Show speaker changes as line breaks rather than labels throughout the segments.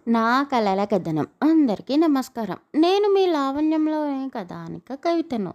నా కలల కథనం అందరికీ నమస్కారం. నేను మీ లావణ్యంలోని కథానిక కవితను.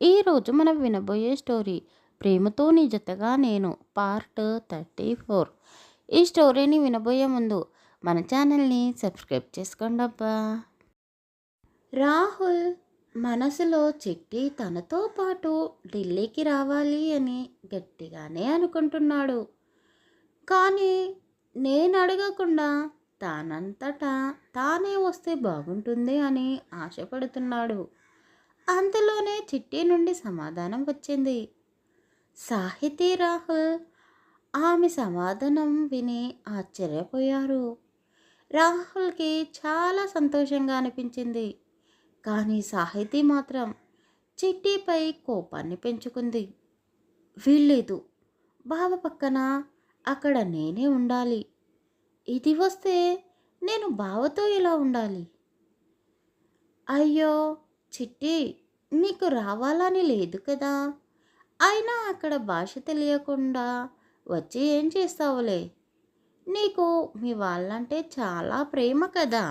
ఈరోజు మనం వినబోయే స్టోరీ ప్రేమతో నీ జతగా నేను పార్ట్ 34. ఈ స్టోరీని వినబోయే ముందు మన ఛానల్ని సబ్స్క్రైబ్ చేసుకోండి అబ్బా. రాహుల్ మనసులో చిట్టి తనతో పాటు ఢిల్లీకి రావాలి అని గట్టిగానే అనుకుంటున్నాడు. కానీ నేను అడగకుండా తానంతటా తానే వస్తే బాగుంటుంది అని ఆశపడుతున్నాడు. అంతలోనే చిట్టి నుండి సమాధానం వచ్చింది. సాహితీ రాహుల్ ఆమె సమాధానం విని ఆశ్చర్యపోయారు. రాహుల్కి చాలా సంతోషంగా అనిపించింది. కానీ సాహితీ మాత్రం చిట్టిపై కోపాన్ని పెంచుకుంది. వీల్లేదు, బావ పక్కన అక్కడ నేనే ఉండాలి. ఇది వస్తే నేను బావతో ఎలా ఉండాలి? అయ్యో చిట్టి, నీకు రావాలని లేదు కదా. అయినా అక్కడ భాష తెలియకుండా వచ్చి ఏం చేస్తావులే. నీకు మీ వాళ్ళంటే చాలా ప్రేమ కదా.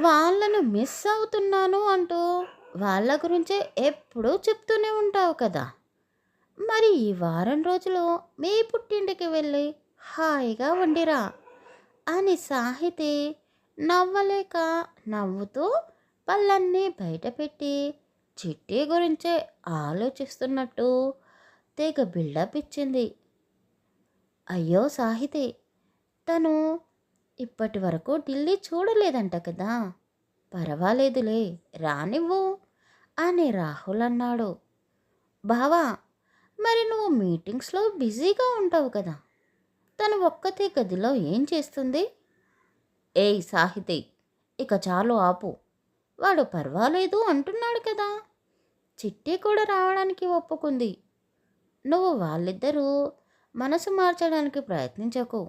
వాళ్ళను మిస్ అవుతున్నాను అంటూ వాళ్ళ గురించే ఎప్పుడూ చెప్తూనే ఉంటావు కదా. మరి ఈ వారం రోజులు మీ పుట్టింటికి వెళ్ళి హాయిగా ఉండిరా అని సాహితి నవ్వలేక నవ్వుతూ పళ్ళన్నీ బయటపెట్టి చిట్టి గురించే ఆలోచిస్తున్నట్టు తెగ బిల్డప్ ఇచ్చింది. అయ్యో సాహితి, తను ఇప్పటి వరకు ఢిల్లీ చూడలేదంట కదా. పర్వాలేదులే, రానివ్వు అని రాహుల్ అన్నాడు. బావా, మరి నువ్వు మీటింగ్స్లో బిజీగా ఉంటావు కదా. తను ఒక్కతే గదిలో ఏం చేస్తుంది? ఏయ్ సాహితి, ఇక చాలు ఆపు. వాడు పర్వాలేదు అంటున్నాడు కదా. చిట్టి కూడా రావడానికి ఒప్పుకుంది. నువ్వు వాళ్ళిద్దరూ మనసు మార్చడానికి ప్రయత్నించకు.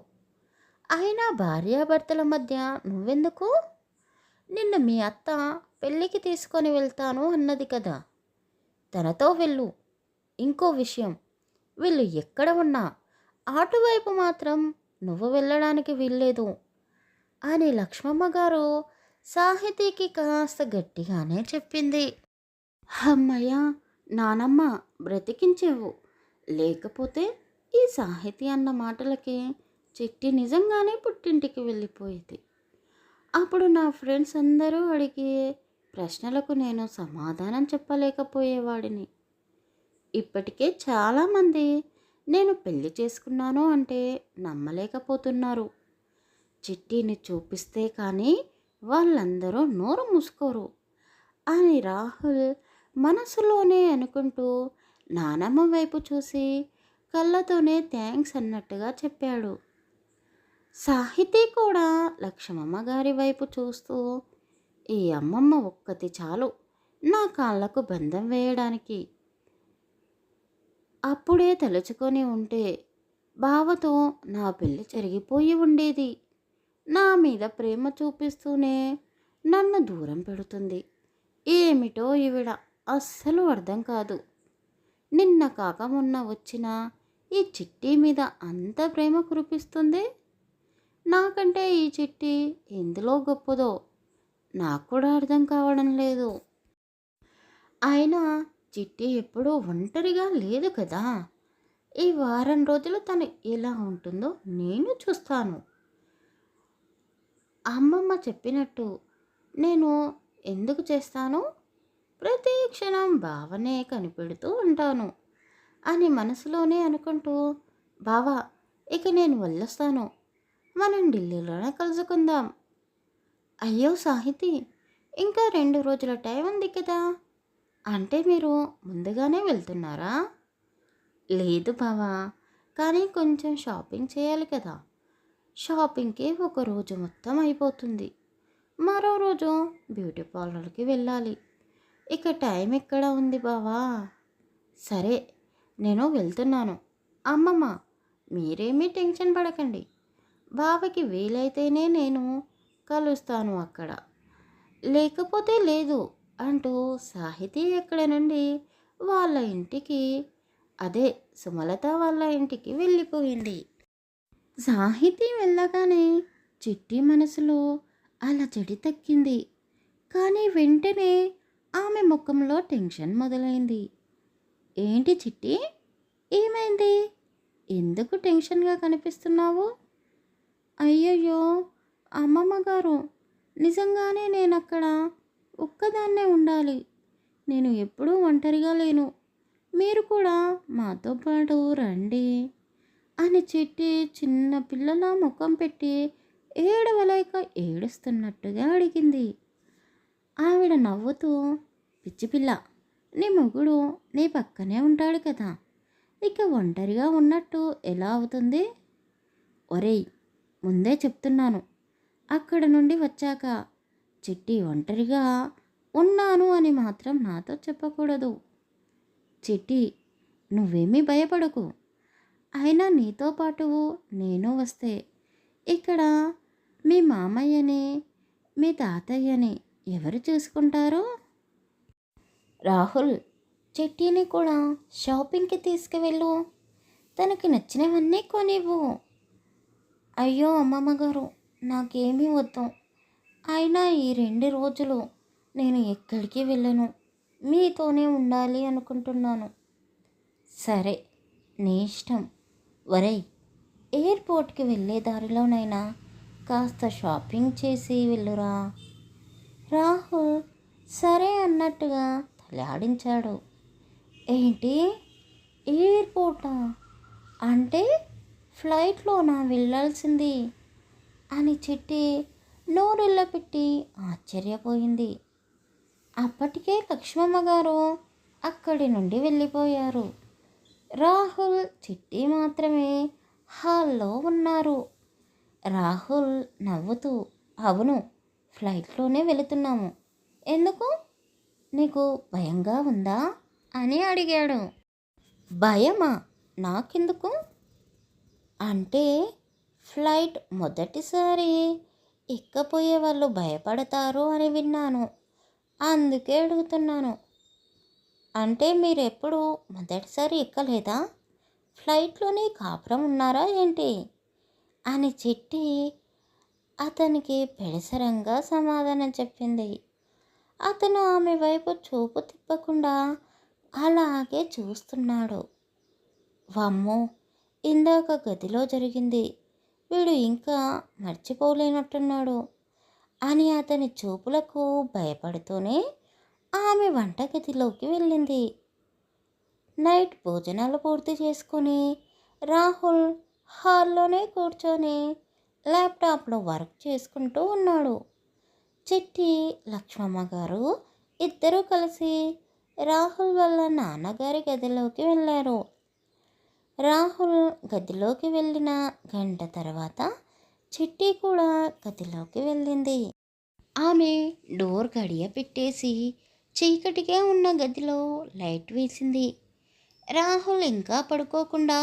అయినా భార్యాభర్తల మధ్య నువ్వెందుకు? నిన్ను మీ అత్త పెళ్ళికి తీసుకొని వెళ్తాను అన్నది కదా. తనతో వెళ్ళు. ఇంకో విషయం, వీళ్ళు ఎక్కడ ఉన్నా అటువైపు మాత్రం నువ్వు వెళ్ళడానికి వీల్లేదు అని లక్ష్మమ్మ గారు సాహితీకి కాస్త గట్టిగానే చెప్పింది. అమ్మయ్య, నానమ్మ బ్రతికించేవు. లేకపోతే ఈ సాహితీ అన్న మాటలకి చిట్టి నిజంగానే పుట్టింటికి వెళ్ళిపోయేది. అప్పుడు నా ఫ్రెండ్స్ అందరూ అడిగే ప్రశ్నలకు నేను సమాధానం చెప్పలేకపోయేవాడిని. ఇప్పటికే చాలామంది నేను పెళ్లి చేసుకున్నాను అంటే నమ్మలేకపోతున్నారు. చిట్టిని చూపిస్తే కానీ వాళ్ళందరూ నోరు మూసుకోరు అని రాహుల్ మనసులోనే అనుకుంటూ నానమ్మ వైపు చూసి కళ్ళతోనే థ్యాంక్స్ అన్నట్టుగా చెప్పాడు. సాహితీ కూడా లక్ష్మమ్మ గారి వైపు చూస్తూ, ఈ అమ్మమ్మ ఒక్కటి చాలు నా కాళ్ళకు బంధం వేయడానికి. అప్పుడే తలుచుకొని ఉంటే బావతో నా పెళ్ళి జరిగిపోయి ఉండేది. నా మీద ప్రేమ చూపిస్తూనే నన్ను దూరం పెడుతుంది. ఏమిటో ఈవిడ అస్సలు అర్థం కాదు. నిన్న కాక మొన్న వచ్చిన ఈ చిట్టి మీద అంత ప్రేమ కురిపిస్తుంది. నాకంటే ఈ చిట్టి ఎందులో గొప్పదో నాకు కూడా అర్థం కావడం లేదు. అయినా చిట్టి ఎప్పుడూ ఒంటరిగా లేదు కదా. ఈ వారం రోజులు తను ఎలా ఉంటుందో నేను చూస్తాను. అమ్మమ్మ చెప్పినట్టు నేను ఎందుకు చేస్తాను? ప్రతి క్షణం బావనే కనిపెడుతూ ఉంటాను అని మనసులోనే అనుకుంటూ, బావా, ఇక నేను వెళ్ళొస్తాను. మనం ఢిల్లీలోనే కలుసుకుందాం. అయ్యో సాహితి, ఇంకా 2 రోజుల టైం ఉంది కదా. అంటే మీరు ముందుగానే వెళ్తున్నారా? లేదు బావా, కానీ కొంచెం షాపింగ్ చేయాలి కదా. షాపింగ్కి ఒక రోజు మొత్తం అయిపోతుంది. మరో రోజు బ్యూటీ పార్లర్కి వెళ్ళాలి. ఇక టైం ఎక్కడ ఉంది బావా. సరే, నేను వెళ్తున్నాను. అమ్మమ్మ, మీరేమీ టెన్షన్ పడకండి. బావకి వీలైతేనే నేను కలుస్తాను అక్కడ, లేకపోతే లేదు అంటూ సాహితీ ఎక్కడి నుండి వాళ్ళ ఇంటికి, అదే సుమలత వాళ్ళ ఇంటికి వెళ్ళిపోయింది. సాహితీ వెళ్ళగానే చిట్టి మనసులో అలజడి తగ్గింది. కానీ వెంటనే ఆమె ముఖంలో టెన్షన్ మొదలైంది. ఏంటి చిట్టి? ఏమైంది? ఎందుకు టెన్షన్‌గా కనిపిస్తున్నావు? అయ్యయ్యో! అమ్మమ్మ గారు, నిజంగానే నేనక్కడ ఒక్కదాన్నే ఉండాలి. నేను ఎప్పుడూ ఒంటరిగా లేను. మీరు కూడా మాతో పాటు రండి అని చిట్టి చిన్న పిల్లలా ముఖం పెట్టి ఏడవలేక ఏడుస్తున్నట్టుగా అడిగింది. ఆవిడ నవ్వుతూ, పిచ్చి పిల్ల, నీ మొగుడు నీ పక్కనే ఉంటాడు కదా! ఇక ఒంటరిగా ఉన్నట్టు ఎలా అవుతుంది? ఒరేయ్! ముందే చెప్తున్నాను. అక్కడ నుండి వచ్చాక చిట్టి ఒంటరిగా ఉన్నాను అని మాత్రం నాతో చెప్పకూడదు. చిట్టి, నువ్వేమీ భయపడకు. అయినా నీతో పాటు నేను వస్తే ఇక్కడ మీ మామయ్యని, మీ తాతయ్యని ఎవరు చూసుకుంటారు? రాహుల్, చిట్టిని కూడా షాపింగ్‌కి తీసుకువెళ్ళు. తనకి నచ్చినవన్నీ కొనివ్వు. అయ్యో అమ్మమ్మ గారు, నాకేమీ వద్దు. అయినా ఈ 2 రోజులు నేను ఎక్కడికి వెళ్ళను. మీతోనే ఉండాలి అనుకుంటున్నాను. సరే, నీ ఇష్టం. ఒరేయ్! ఎయిర్‌పోర్ట్‌కి వెళ్ళే దారిలోనైనా కాస్త షాపింగ్ చేసి వెళ్ళురా. రాహుల్ సరే అన్నట్టుగా తలాడించాడు. ఏంటి? ఎయిర్‌పోర్టా? అంటే ఫ్లైట్‌లోనా వెళ్ళాల్సింది? అని చిట్టి నోరెళ్ళపెట్టి ఆశ్చర్యపోయింది. అప్పటికే లక్ష్మమ్మ గారు అక్కడి నుండి వెళ్ళిపోయారు. రాహుల్, చిట్టి మాత్రమే హాల్లో ఉన్నారు. రాహుల్ నవ్వుతూ, అవును, ఫ్లైట్లోనే వెళుతున్నాము. ఎందుకు? నీకు భయంగా ఉందా అని అడిగాడు. భయమా? నాకెందుకు? అంటే ఫ్లైట్ మొదటిసారి ఎక్కపోయే వాళ్ళు భయపడతారు అని విన్నాను. అందుకే అడుగుతున్నాను. అంటే మీరెప్పుడు మొదటిసారి ఎక్కలేదా? ఫ్లైట్లోనే కాపురం ఉన్నారా ఏంటి? అని చిట్టి అతనికి పెడసరంగా సమాధానం చెప్పింది. అతను ఆమె వైపు చూపు తిప్పకుండా అలాగే చూస్తున్నాడు. వామ్మో! ఇందాక గదిలో జరిగింది వీడు ఇంకా మర్చిపోలేనట్టున్నాడు అని అతని చూపులకు భయపడుతూనే ఆమె వంటగదిలోకి వెళ్ళింది. నైట్ భోజనాలు పూర్తి చేసుకొని రాహుల్ హాల్లోనే కూర్చొని ల్యాప్టాప్లో వర్క్ చేసుకుంటూ ఉన్నాడు. చిట్టి, లక్ష్మమ్మ గారు ఇద్దరూ కలిసి రాహుల్ వాళ్ళ నాన్నగారి గదిలోకి వెళ్ళారు. రాహుల్ గదిలోకి వెళ్ళిన గంట తర్వాత చిట్టి కూడా గదిలోకి వెళ్ళింది. ఆమె డోర్ గడియ పెట్టేసి చీకటిగా ఉన్న గదిలో లైట్ వేసింది. రాహుల్ ఇంకా పడుకోకుండా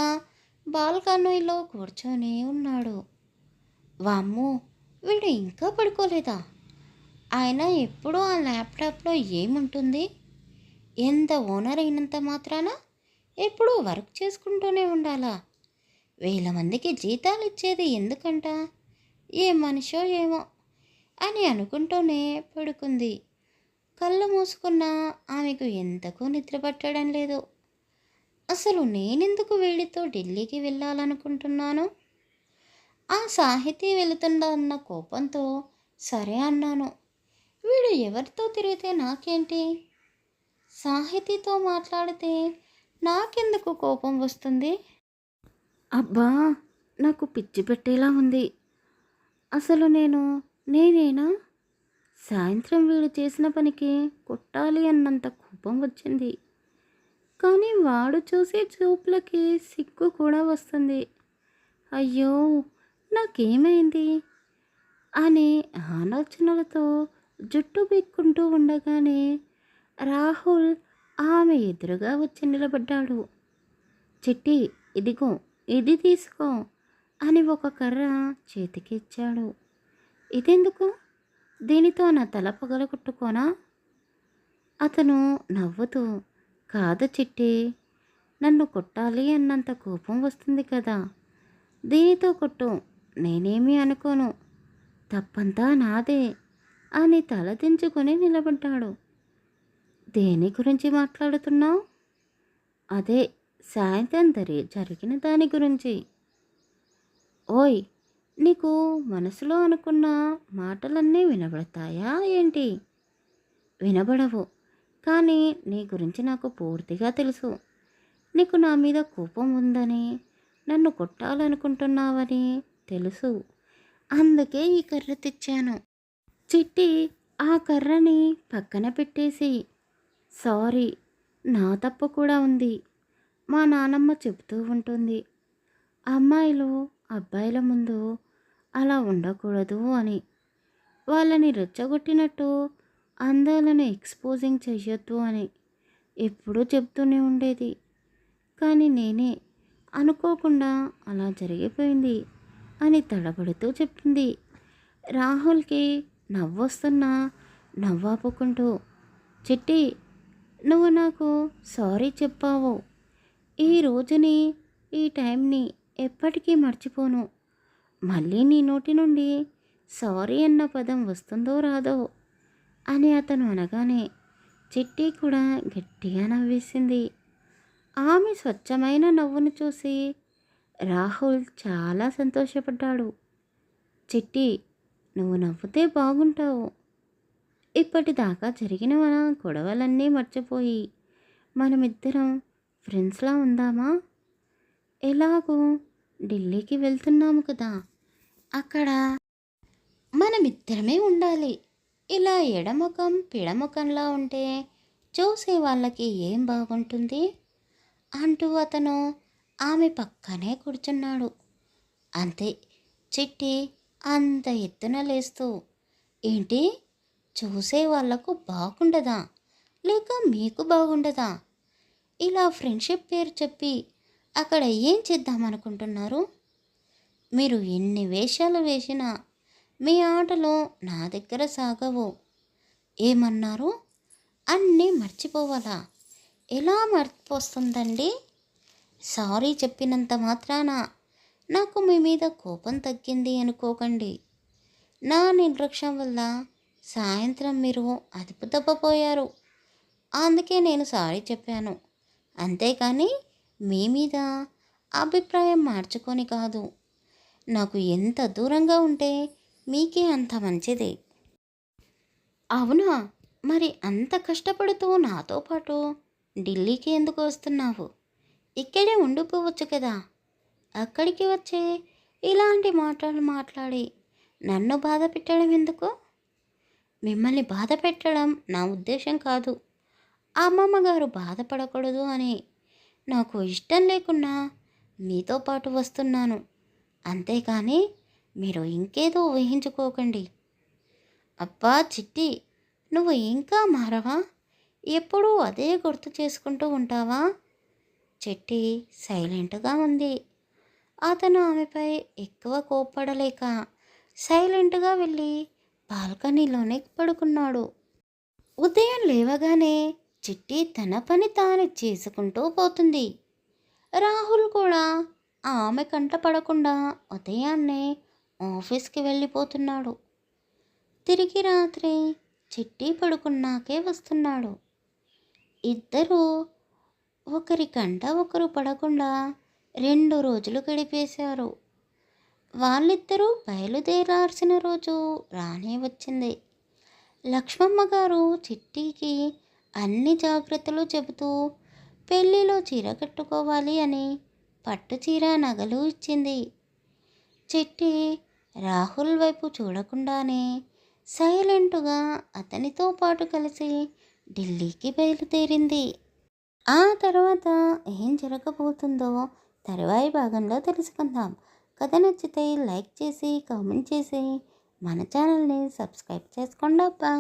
బాల్కనీలో కూర్చొని ఉన్నాడు. వామ్మో! వీడు ఇంకా పడుకోలేదా? ఆయన ఎప్పుడూ ఆ ల్యాప్టాప్లో ఏముంటుంది? ఎంత ఓనర్ అయినంత మాత్రాన ఎప్పుడూ వర్క్ చేసుకుంటూనే ఉండాలా? వేల మందికి జీతాలు ఇచ్చేది ఎందుకంట? ఏ మనిషో ఏమో అని అనుకుంటూనే పడుకుంది. కళ్ళు మూసుకున్న ఆమెకు ఎంతకు నిద్ర పట్టడం లేదు. అసలు నేనెందుకు వీడితో ఢిల్లీకి వెళ్ళాలనుకుంటున్నాను? ఆ సాహితీ వెళుతుందన్న కోపంతో సరే అన్నాను. వీడు ఎవరితో తిరిగితే నాకేంటి? సాహితీతో మాట్లాడితే నాకెందుకు కోపం వస్తుంది? అబ్బా! నాకు పిచ్చి పెట్టేలా ఉంది. అసలు నేనేనా? సాయంత్రం వీడు చేసిన పనికి కొట్టాలి అన్నంత కోపం వచ్చింది. కానీ వాడు చూసే చూపులకి సిగ్గు కూడా వస్తుంది. అయ్యో! నాకేమైంది అనే ఆలోచనలతో జుట్టు పీక్కుంటూ ఉండగానే రాహుల్ ఆమె ఎదురుగా వచ్చి నిలబడ్డాడు. చిట్టి, ఇదిగో, ఇది తీసుకో అని ఒక కర్ర చేతికి ఇచ్చాడు. ఇదెందుకు? దీనితో నా తల పగలగొట్టుకోనా? అతను నవ్వుతూ, కాదు చిట్టి, నన్ను కొట్టాలి అన్నంత కోపం వస్తుంది కదా, దీనితో కొట్టు, నేనేమీ అనుకోను తప్పంతా నాదే అని తల దించుకొని నిలబడ్డాడు. దేని గురించి మాట్లాడుతున్నావు? అదే సాయంత్రం జరిగిన దాని గురించి. ఓయ్, నీకు మనసులో అనుకున్న మాటలన్నీ వినబడతాయా ఏంటి? వినబడవు, కానీ నీ గురించి నాకు పూర్తిగా తెలుసు. నీకు నా మీద కోపం ఉందని, నన్ను కొట్టాలనుకుంటున్నావని తెలుసు. అందుకే ఈ కర్ర తెచ్చాను. చిట్టి ఆ కర్రని పక్కన పెట్టేసి, సారీ, నా తప్పు కూడా ఉంది. మా నానమ్మ చెబుతూ ఉంటుంది, అమ్మాయిలు అబ్బాయిల ముందు అలా ఉండకూడదు అని. వాళ్ళని రెచ్చగొట్టినట్టు అందాలను ఎక్స్పోజింగ్ చెయ్యొద్దు అని ఎప్పుడూ చెప్తూనే ఉండేది. కానీ నేనే అనుకోకుండా అలా జరిగిపోయింది అని తడబడుతూ చెప్పింది. రాహుల్కి నవ్వొస్తున్నా నవ్వాపుకుంటూ, చిట్టి, నువ్వు నాకు సారీ చెప్పావు. ఈ రోజుని, ఈ టైంని ఎప్పటికీ మర్చిపోను. మళ్ళీ నీ నోటి నుండి సారీ అన్న పదం వస్తుందో రాదో అని అతను అనగానే చిట్టి కూడా గట్టిగా నవ్వేసింది. ఆమె స్వచ్ఛమైన నవ్వును చూసి రాహుల్ చాలా సంతోషపడ్డాడు. చిట్టి, నువ్వు నవ్వుతే బాగుంటావు. ఇప్పటిదాకా జరిగిన మన గొడవలన్నీ మర్చిపోయి మనమిద్దరం ఫ్రెండ్స్లా ఉందామా? ఎలాగో ఢిల్లీకి వెళ్తున్నాము కదా, అక్కడ మనమిద్దరమే ఉండాలి. ఇలా ఎడముఖం పిడముఖంలా ఉంటే చూసే వాళ్ళకి ఏం బాగుంటుంది అంటూ అతను ఆమె పక్కనే కూర్చున్నాడు. అంతే, చిట్టి అంత ఎత్తున లేస్తూ, ఏంటి, చూసే వాళ్లకు బాగుండదా లేక మీకు బాగుండదా? ఇలా ఫ్రెండ్షిప్ పేరు చెప్పి అక్కడ ఏం చేద్దామనుకుంటున్నారు? మీరు ఎన్ని వేషాలు వేసినా మీ ఆటలు నా దగ్గర సాగవు. ఏమన్నారు? అన్నీ మర్చిపోవాలా? ఎలా మర్చిపోస్తుందండి? సారీ చెప్పినంత మాత్రాన నాకు మీ మీద కోపం తగ్గింది అనుకోకండి. నా నిర్లక్ష్యం వల్ల సాయంత్రం మీరు అదుపు తప్పపోయారు. అందుకే నేను సారీ చెప్పాను. అంతేకాని మీ మీద అభిప్రాయం మార్చుకొని కాదు. నాకు ఎంత దూరంగా ఉంటే మీకే అంత మంచిది. అవునా? మరి అంత కష్టపడుతూ నాతో పాటు ఢిల్లీకి ఎందుకు వస్తున్నావు? ఇక్కడే ఉండిపోవచ్చు కదా. అక్కడికి వచ్చే ఇలాంటి మాటలు మాట్లాడి నన్ను బాధ పెట్టడం ఎందుకు? మిమ్మల్ని బాధ పెట్టడం నా ఉద్దేశం కాదు. అమ్మమ్మ గారు బాధపడకూడదు అని నాకు ఇష్టం లేకున్నా మీతో పాటు వస్తున్నాను. అంతేకాని మీరు ఇంకేదో ఊహించుకోకండి. అబ్బా చిట్టి, నువ్వు ఇంకా మారవా? ఎప్పుడూ అదే గుర్తు చేసుకుంటూ ఉంటావా? చిట్టి సైలెంట్గా ఉంది. అతను ఆమెపై ఎక్కువ కోప్పడలేక సైలెంట్గా వెళ్ళి బాల్కనీలోనే పడుకున్నాడు. ఉదయం లేవగానే చిట్టి తన పని తాను చేసుకుంటూ పోతుంది. రాహుల్ కూడా ఆమె కంట పడకుండా ఉదయాన్నే ఆఫీస్కి వెళ్ళిపోతున్నాడు. తిరిగి రాత్రి చిట్టి పడుకున్నాకే వస్తున్నాడు. ఇద్దరూ ఒకరి కంట ఒకరు పడకుండా 2 రోజులు గడిపేశారు. వాళ్ళిద్దరూ బయలుదేరాల్సిన రోజు రానే వచ్చింది. లక్ష్మమ్మ గారు చిట్టికి అన్ని జాగ్రత్తలు చెబుతూ పెళ్లిలో చీర కట్టుకోవాలి అని పట్టు చీర నగలు ఇచ్చింది. చిట్టి రాహుల్ వైపు చూడకుండానే సైలెంటుగా అతనితో పాటు కలిసి ఢిల్లీకి బయలుదేరింది. ఆ తర్వాత ఏం జరగబోతుందో తరువాయి భాగంలో తెలుసుకుందాం. కథ నచ్చితే లైక్ చేసి కామెంట్ చేసి మన ఛానల్ని సబ్స్క్రైబ్ చేసుకోండి అబ్బా.